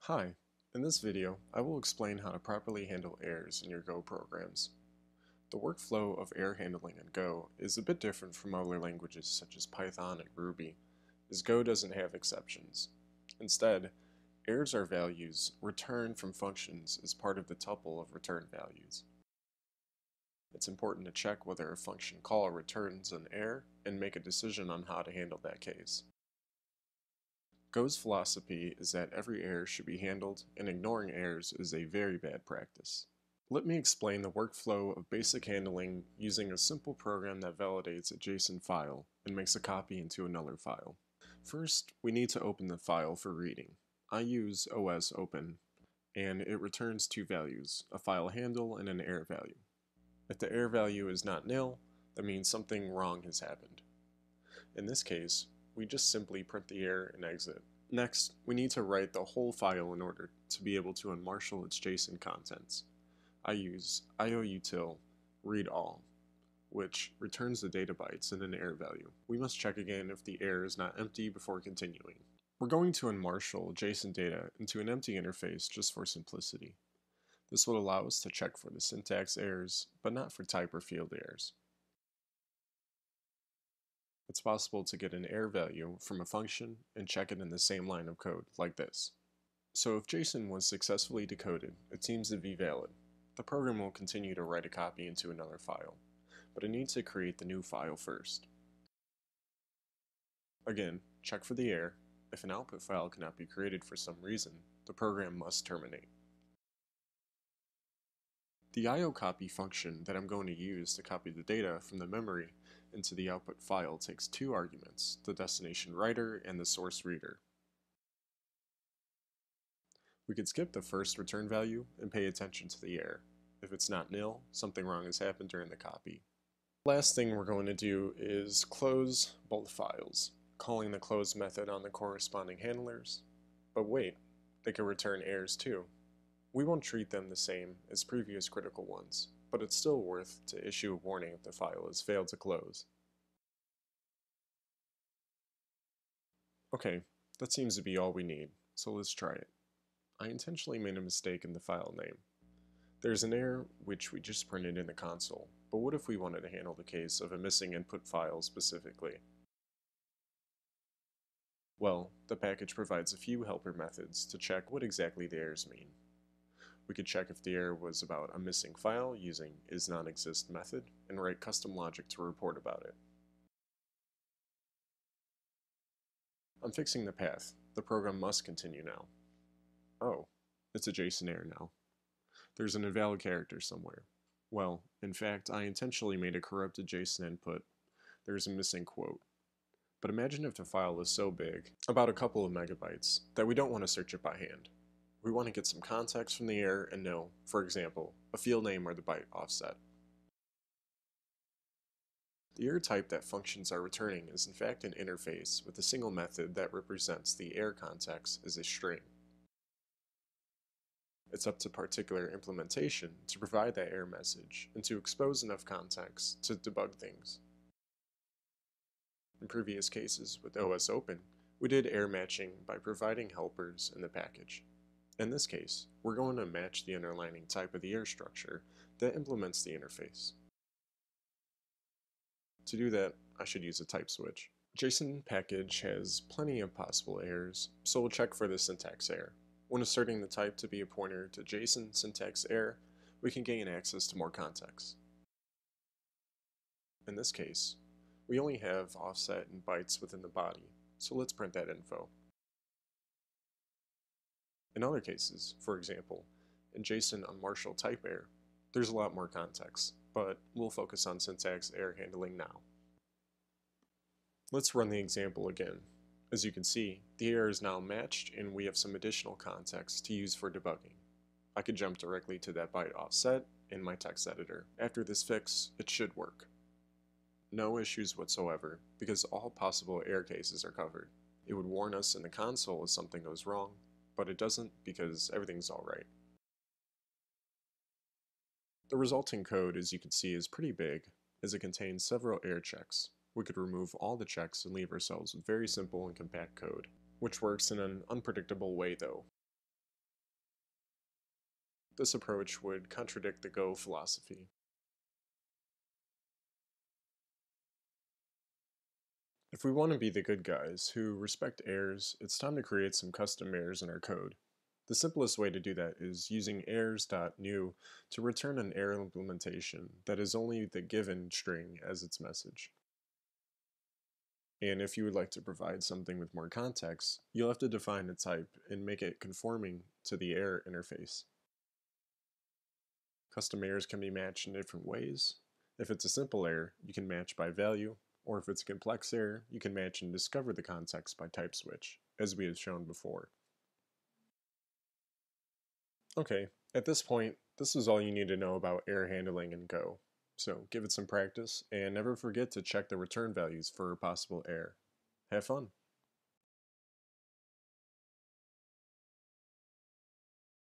Hi, in this video I will explain how to properly handle errors in your Go programs. The workflow of error handling in Go is a bit different from other languages such as Python and Ruby, as Go doesn't have exceptions. Instead, errors are values returned from functions as part of the tuple of return values. It's important to check whether a function call returns an error and make a decision on how to handle that case. Go's philosophy is that every error should be handled, and ignoring errors is a very bad practice. Let me explain the workflow of basic handling using a simple program that validates a JSON file and makes a copy into another file. First, we need to open the file for reading. I use OS open, and it returns two values, a file handle and an error value. If the error value is not nil, that means something wrong has happened. In this case, we just simply print the error and exit. Next, we need to write the whole file in order to be able to unmarshal its JSON contents. I use ioutil read all, which returns the data bytes and an error value. We must check again if the error is not empty before continuing. We're going to unmarshal JSON data into an empty interface just for simplicity. This will allow us to check for the syntax errors, but not for type or field errors. It's possible to get an error value from a function and check it in the same line of code, like this. So if JSON was successfully decoded, it seems to be valid. The program will continue to write a copy into another file, but it needs to create the new file first. Again, check for the error. If an output file cannot be created for some reason, the program must terminate. The IOCopy function that I'm going to use to copy the data from the memory into the output file takes two arguments, the destination writer and the source reader. We could skip the first return value and pay attention to the error. If it's not nil, something wrong has happened during the copy. The last thing we're going to do is close both files, calling the close method on the corresponding handlers. But wait, they can return errors too. We won't treat them the same as previous critical ones, but it's still worth to issue a warning if the file has failed to close. Okay, that seems to be all we need, so let's try it. I intentionally made a mistake in the file name. There's an error which we just printed in the console, but what if we wanted to handle the case of a missing input file specifically? Well, the package provides a few helper methods to check what exactly the errors mean. We could check if the error was about a missing file using isNonExist method and write custom logic to report about it. I'm fixing the path. The program must continue now. Oh, it's a JSON error now. There's an invalid character somewhere. Well, in fact, I intentionally made a corrupted JSON input. There's a missing quote. But imagine if the file is so big, about a couple of megabytes, that we don't want to search it by hand. We want to get some context from the error and know, for example, a field name or the byte offset. The error type that functions are returning is in fact an interface with a single method that represents the error context as a string. It's up to particular implementation to provide that error message and to expose enough context to debug things. In previous cases with OS Open, we did error matching by providing helpers in the package. In this case, we're going to match the underlying type of the error structure that implements the interface. To do that, I should use a type switch. JSON package has plenty of possible errors, so we'll check for the syntax error. When asserting the type to be a pointer to JSON syntax error, we can gain access to more context. In this case, we only have offset and bytes within the body, so let's print that info. In other cases, for example, in JSON unmarshal type error, there's a lot more context, but we'll focus on syntax error handling now. Let's run the example again. As you can see, the error is now matched and we have some additional context to use for debugging. I could jump directly to that byte offset in my text editor. After this fix, it should work. No issues whatsoever, because all possible error cases are covered. It would warn us in the console if something goes wrong, but it doesn't because everything's alright. The resulting code, as you can see, is pretty big, as it contains several error checks. We could remove all the checks and leave ourselves with very simple and compact code, which works in an unpredictable way though. This approach would contradict the Go philosophy. If we want to be the good guys who respect errors, it's time to create some custom errors in our code. The simplest way to do that is using errors.new to return an error implementation that is only the given string as its message. And if you would like to provide something with more context, you'll have to define a type and make it conforming to the error interface. Custom errors can be matched in different ways. If it's a simple error, you can match by value, or if it's a complex error, you can match and discover the context by type switch, as we have shown before. Okay, at this point, this is all you need to know about error handling in Go. So give it some practice, and never forget to check the return values for a possible error. Have fun!